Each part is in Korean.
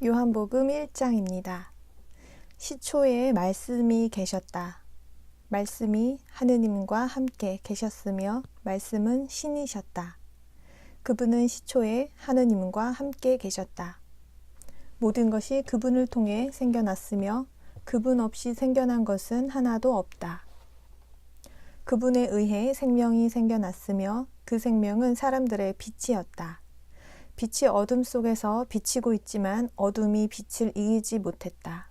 요한복음 1장입니다. 시초에 말씀이 계셨다. 말씀이 하느님과 함께 계셨으며 말씀은 신이셨다. 그분은 시초에 하느님과 함께 계셨다. 모든 것이 그분을 통해 생겨났으며 그분 없이 생겨난 것은 하나도 없다. 그분에 의해 생명이 생겨났으며 그 생명은 사람들의 빛이었다. 빛이 어둠 속에서 비치고 있지만 어둠이 빛을 이기지 못했다.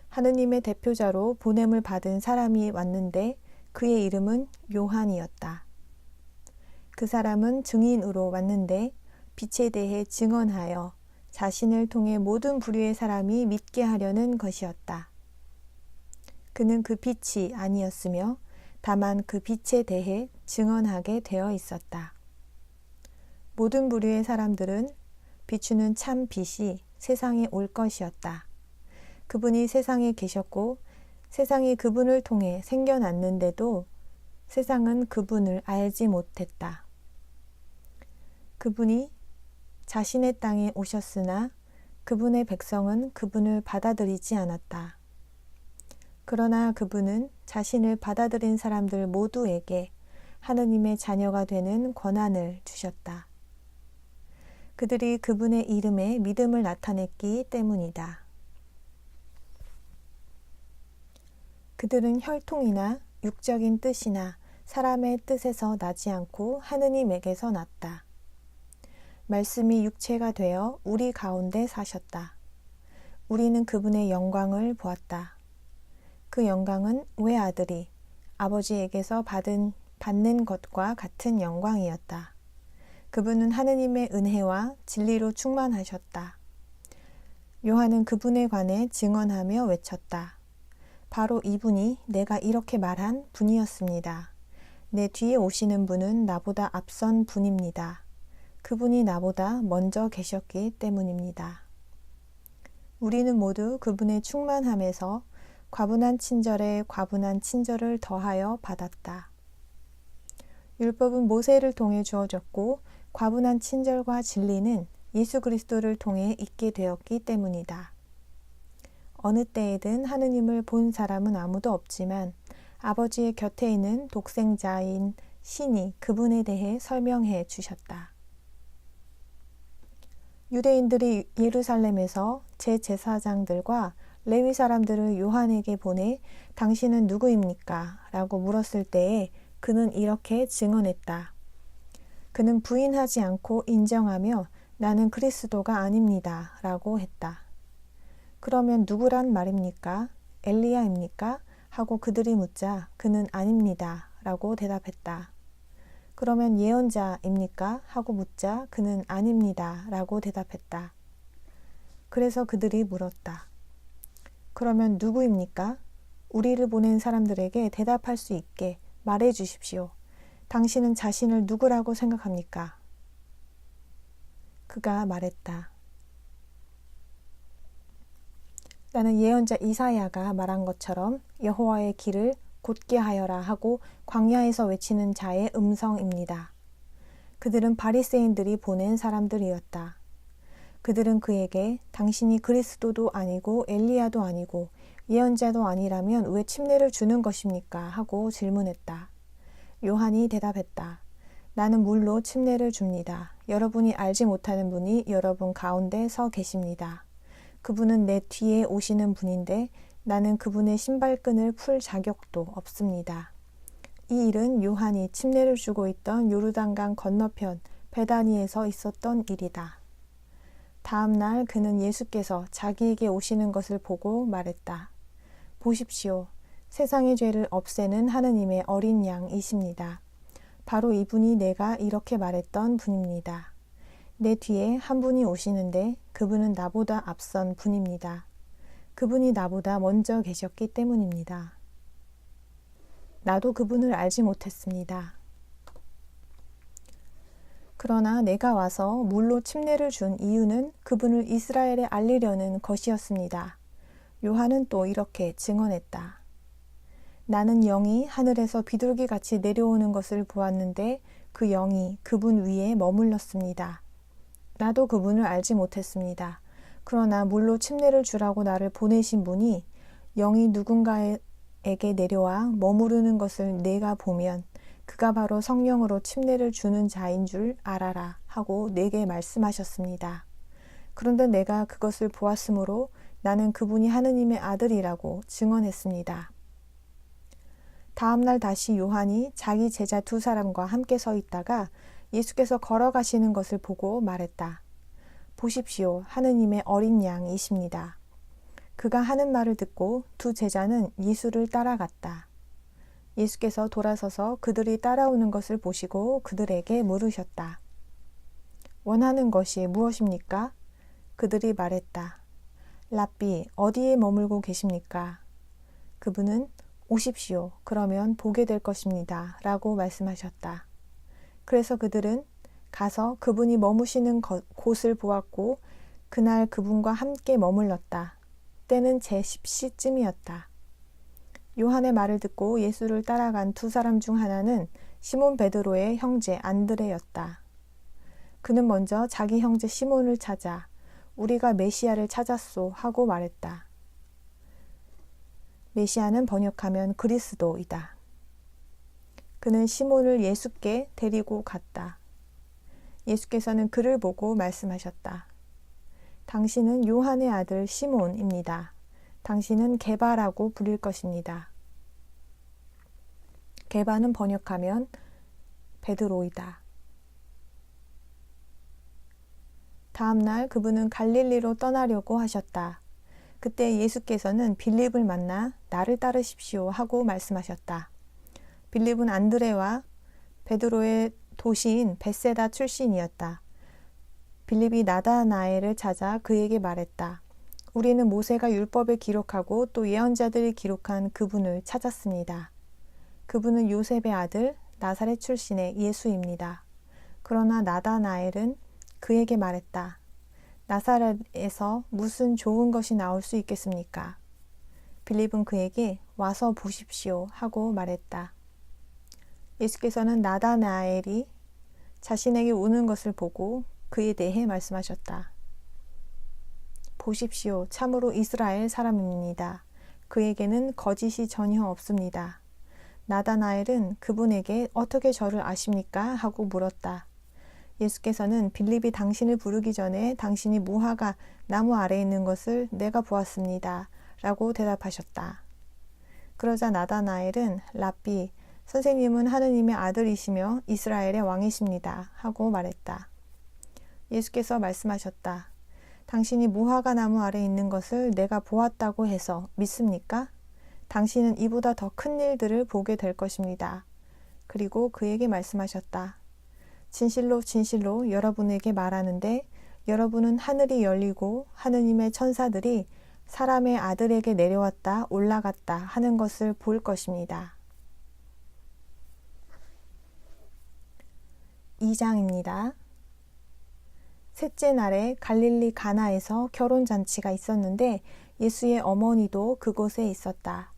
하느님의 대표자로 보냄을 받은 사람이 왔는데 그의 이름은 요한이었다. 그 사람은 증인으로 왔는데 빛에 대해 증언하여 자신을 통해 모든 부류의 사람이 믿게 하려는 것이었다. 그는 그 빛이 아니었으며 다만 그 빛에 대해 증언하게 되어 있었다. 모든 부류의 사람들은 비추는 참 빛이 세상에 올 것이었다. 그분이 세상에 계셨고 세상이 그분을 통해 생겨났는데도 세상은 그분을 알지 못했다. 그분이 자신의 땅에 오셨으나 그분의 백성은 그분을 받아들이지 않았다. 그러나 그분은 자신을 받아들인 사람들 모두에게 하느님의 자녀가 되는 권한을 주셨다. 그들이 그분의 이름에 믿음을 나타냈기 때문이다. 그들은 혈통이나 육적인 뜻이나 사람의 뜻에서 나지 않고 하느님에게서 났다. 말씀이 육체가 되어 우리 가운데 사셨다. 우리는 그분의 영광을 보았다. 그 영광은 외아들이 아버지에게서 받는 것과 같은 영광이었다. 그분은 하느님의 은혜와 진리로 충만하셨다. 요한은 그분에 관해 증언하며 외쳤다. 바로 이분이 내가 이렇게 말한 분이었습니다. 내 뒤에 오시는 분은 나보다 앞선 분입니다. 그분이 나보다 먼저 계셨기 때문입니다. 우리는 모두 그분의 충만함에서 과분한 친절에 과분한 친절을 더하여 받았다. 율법은 모세를 통해 주어졌고 과분한 친절과 진리는 예수 그리스도를 통해 있게 되었기 때문이다. 어느 때에든 하느님을 본 사람은 아무도 없지만 아버지의 곁에 있는 독생자인 신이 그분에 대해 설명해 주셨다. 유대인들이 예루살렘에서 제제사장들과 레위 사람들을 요한에게 보내 당신은 누구입니까? 라고 물었을 때에 그는 이렇게 증언했다. 그는 부인하지 않고 인정하며 나는 그리스도가 아닙니다. 라고 했다. 그러면 누구란 말입니까? 엘리야입니까? 하고 그들이 묻자 그는 아닙니다. 라고 대답했다. 그러면 예언자입니까? 하고 묻자 그는 아닙니다. 라고 대답했다. 그래서 그들이 물었다. 그러면 누구입니까? 우리를 보낸 사람들에게 대답할 수 있게 말해 주십시오. 당신은 자신을 누구라고 생각합니까? 그가 말했다. 나는 예언자 이사야가 말한 것처럼 여호와의 길을 곧게 하여라 하고 광야에서 외치는 자의 음성입니다. 그들은 바리새인들이 보낸 사람들이었다. 그들은 그에게 당신이 그리스도도 아니고 엘리야도 아니고 예언자도 아니라면 왜 침례를 주는 것입니까? 하고 질문했다. 요한이 대답했다. 나는 물로 침례를 줍니다. 여러분이 알지 못하는 분이 여러분 가운데 서 계십니다. 그분은 내 뒤에 오시는 분인데 나는 그분의 신발끈을 풀 자격도 없습니다. 이 일은 요한이 침례를 주고 있던 요르단강 건너편 베다니에서 있었던 일이다. 다음 날 그는 예수께서 자기에게 오시는 것을 보고 말했다. 보십시오. 세상의 죄를 없애는 하느님의 어린 양이십니다. 바로 이분이 내가 이렇게 말했던 분입니다. 내 뒤에 한 분이 오시는데 그분은 나보다 앞선 분입니다. 그분이 나보다 먼저 계셨기 때문입니다. 나도 그분을 알지 못했습니다. 그러나 내가 와서 물로 침례를 준 이유는 그분을 이스라엘에 알리려는 것이었습니다. 요한은 또 이렇게 증언했다. 나는 영이 하늘에서 비둘기같이 내려오는 것을 보았는데 그 영이 그분 위에 머물렀습니다. 나도 그분을 알지 못했습니다. 그러나 물로 침례를 주라고 나를 보내신 분이 영이 누군가에게 내려와 머무르는 것을 내가 보면 그가 바로 성령으로 침례를 주는 자인 줄 알아라 하고 내게 말씀하셨습니다. 그런데 내가 그것을 보았으므로 나는 그분이 하느님의 아들이라고 증언했습니다. 다음 날 다시 요한이 자기 제자 2사람과 함께 서 있다가 예수께서 걸어가시는 것을 보고 말했다. 보십시오. 하느님의 어린 양이십니다. 그가 하는 말을 듣고 2 제자는 예수를 따라갔다. 예수께서 돌아서서 그들이 따라오는 것을 보시고 그들에게 물으셨다. 원하는 것이 무엇입니까? 그들이 말했다. 랍비, 어디에 머물고 계십니까? 그분은 오십시오. 그러면 보게 될 것입니다. 라고 말씀하셨다. 그래서 그들은 가서 그분이 머무시는 곳을 보았고 그날 그분과 함께 머물렀다. 때는 제10시쯤이었다. 요한의 말을 듣고 예수를 따라간 2사람 중 하나는 시몬 베드로의 형제 안드레였다. 그는 먼저 자기 형제 시몬을 찾아 우리가 메시아를 찾았소 하고 말했다. 메시아는 번역하면 그리스도이다. 그는 시몬을 예수께 데리고 갔다. 예수께서는 그를 보고 말씀하셨다. 당신은 요한의 아들 시몬입니다. 당신은 게바라고 불릴 것입니다. 게바는 번역하면 베드로이다. 다음 날 그분은 갈릴리로 떠나려고 하셨다. 그때 예수께서는 빌립을 만나 나를 따르십시오 하고 말씀하셨다. 빌립은 안드레와 베드로의 도시인 벳세다 출신이었다. 빌립이 나다나엘을 찾아 그에게 말했다. 우리는 모세가 율법에 기록하고 또 예언자들이 기록한 그분을 찾았습니다. 그분은 요셉의 아들 나사렛 출신의 예수입니다. 그러나 나다나엘은 그에게 말했다. 나사렛에서 무슨 좋은 것이 나올 수 있겠습니까? 빌립은 그에게 와서 보십시오 하고 말했다. 예수께서는 나다나엘이 자신에게 오는 것을 보고 그에 대해 말씀하셨다. 보십시오. 참으로 이스라엘 사람입니다. 그에게는 거짓이 전혀 없습니다. 나다나엘은 그분에게 어떻게 저를 아십니까? 하고 물었다. 예수께서는 빌립이 당신을 부르기 전에 당신이 무화과 나무 아래에 있는 것을 내가 보았습니다. 라고 대답하셨다. 그러자 나다나엘은 랍비, 선생님은 하느님의 아들이시며 이스라엘의 왕이십니다. 하고 말했다. 예수께서 말씀하셨다. 당신이 무화과 나무 아래에 있는 것을 내가 보았다고 해서 믿습니까? 당신은 이보다 더 큰 일들을 보게 될 것입니다. 그리고 그에게 말씀하셨다. 진실로 진실로 여러분에게 말하는데 여러분은 하늘이 열리고 하느님의 천사들이 사람의 아들에게 내려왔다 올라갔다 하는 것을 볼 것입니다. 2장입니다. 셋째 날에 갈릴리 가나에서 결혼잔치가 있었는데 예수의 어머니도 그곳에 있었다.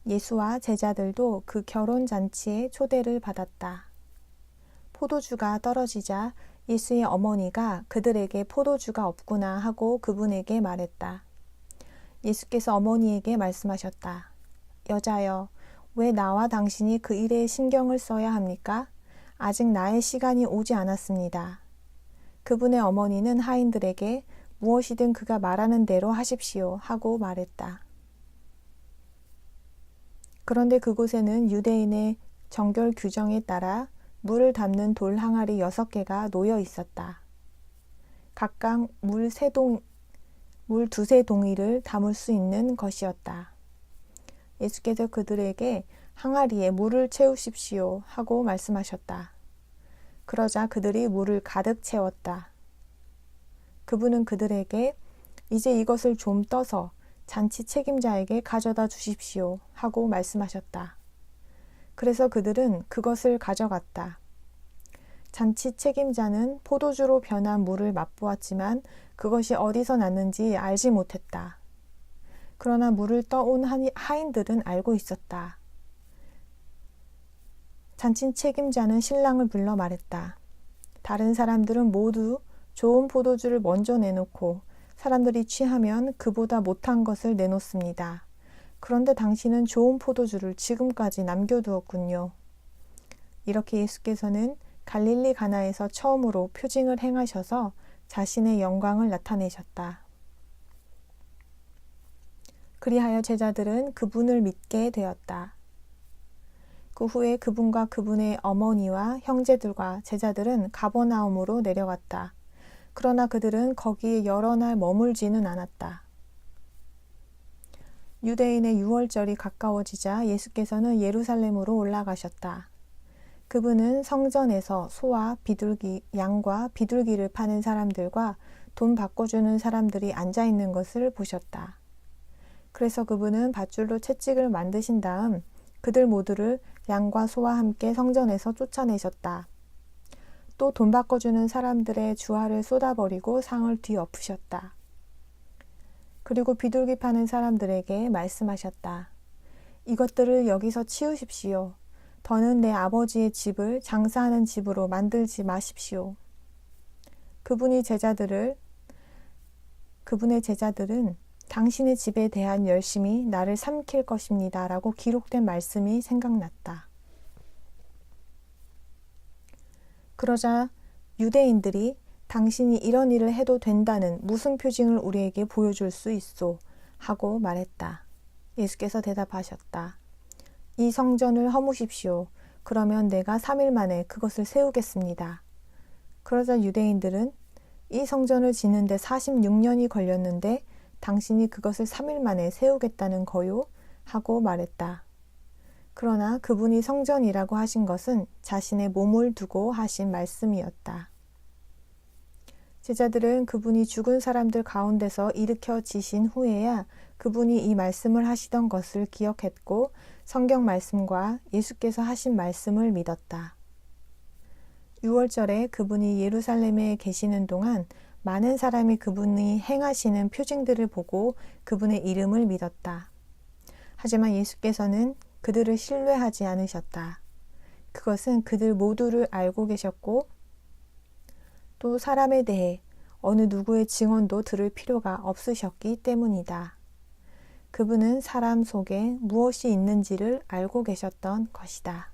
예수와 제자들도 그 결혼잔치에 초대를 받았다. 포도주가 떨어지자 예수의 어머니가 그들에게 포도주가 없구나 하고 그분에게 말했다. 예수께서 어머니에게 말씀하셨다. 여자여, 왜 나와 당신이 그 일에 신경을 써야 합니까? 아직 나의 시간이 오지 않았습니다. 그분의 어머니는 하인들에게 무엇이든 그가 말하는 대로 하십시오 하고 말했다. 그런데 그곳에는 유대인의 정결 규정에 따라 물을 담는 돌 항아리 6개가 놓여 있었다. 각각 물 두세 동이를 담을 수 있는 것이었다. 예수께서 그들에게 항아리에 물을 채우십시오 하고 말씀하셨다. 그러자 그들이 물을 가득 채웠다. 그분은 그들에게 이제 이것을 좀 떠서 잔치 책임자에게 가져다 주십시오 하고 말씀하셨다. 그래서 그들은 그것을 가져갔다. 잔치 책임자는 포도주로 변한 물을 맛보았지만 그것이 어디서 났는지 알지 못했다. 그러나 물을 떠온 하인들은 알고 있었다. 잔치 책임자는 신랑을 불러 말했다. 다른 사람들은 모두 좋은 포도주를 먼저 내놓고 사람들이 취하면 그보다 못한 것을 내놓습니다. 그런데 당신은 좋은 포도주를 지금까지 남겨두었군요. 이렇게 예수께서는 갈릴리 가나에서 처음으로 표징을 행하셔서 자신의 영광을 나타내셨다. 그리하여 제자들은 그분을 믿게 되었다. 그 후에 그분과 그분의 어머니와 형제들과 제자들은 가버나움으로 내려갔다. 그러나 그들은 거기에 여러 날 머물지는 않았다. 유대인의 유월절이 가까워지자 예수께서는 예루살렘으로 올라가셨다. 그분은 성전에서 소와 비둘기, 양과 비둘기를 파는 사람들과 돈 바꿔주는 사람들이 앉아있는 것을 보셨다. 그래서 그분은 밧줄로 채찍을 만드신 다음 그들 모두를 양과 소와 함께 성전에서 쫓아내셨다. 또 돈 바꿔주는 사람들의 주화를 쏟아버리고 상을 뒤엎으셨다. 그리고 비둘기 파는 사람들에게 말씀하셨다. 이것들을 여기서 치우십시오. 더는 내 아버지의 집을 장사하는 집으로 만들지 마십시오. 그분의 제자들은 당신의 집에 대한 열심이 나를 삼킬 것입니다. 라고 기록된 말씀이 생각났다. 그러자 유대인들이 당신이 이런 일을 해도 된다는 무슨 표징을 우리에게 보여줄 수 있소? 하고 말했다. 예수께서 대답하셨다. 이 성전을 허무십시오. 그러면 내가 3일 만에 그것을 세우겠습니다. 그러자 유대인들은 이 성전을 짓는데 46년이 걸렸는데 당신이 그것을 3일 만에 세우겠다는 거요? 하고 말했다. 그러나 그분이 성전이라고 하신 것은 자신의 몸을 두고 하신 말씀이었다. 제자들은 그분이 죽은 사람들 가운데서 일으켜지신 후에야 그분이 이 말씀을 하시던 것을 기억했고 성경 말씀과 예수께서 하신 말씀을 믿었다. 6월절에 그분이 예루살렘에 계시는 동안 많은 사람이 그분이 행하시는 표징들을 보고 그분의 이름을 믿었다. 하지만 예수께서는 그들을 신뢰하지 않으셨다. 그것은 그들 모두를 알고 계셨고 또 사람에 대해 어느 누구의 증언도 들을 필요가 없으셨기 때문이다. 그분은 사람 속에 무엇이 있는지를 알고 계셨던 것이다.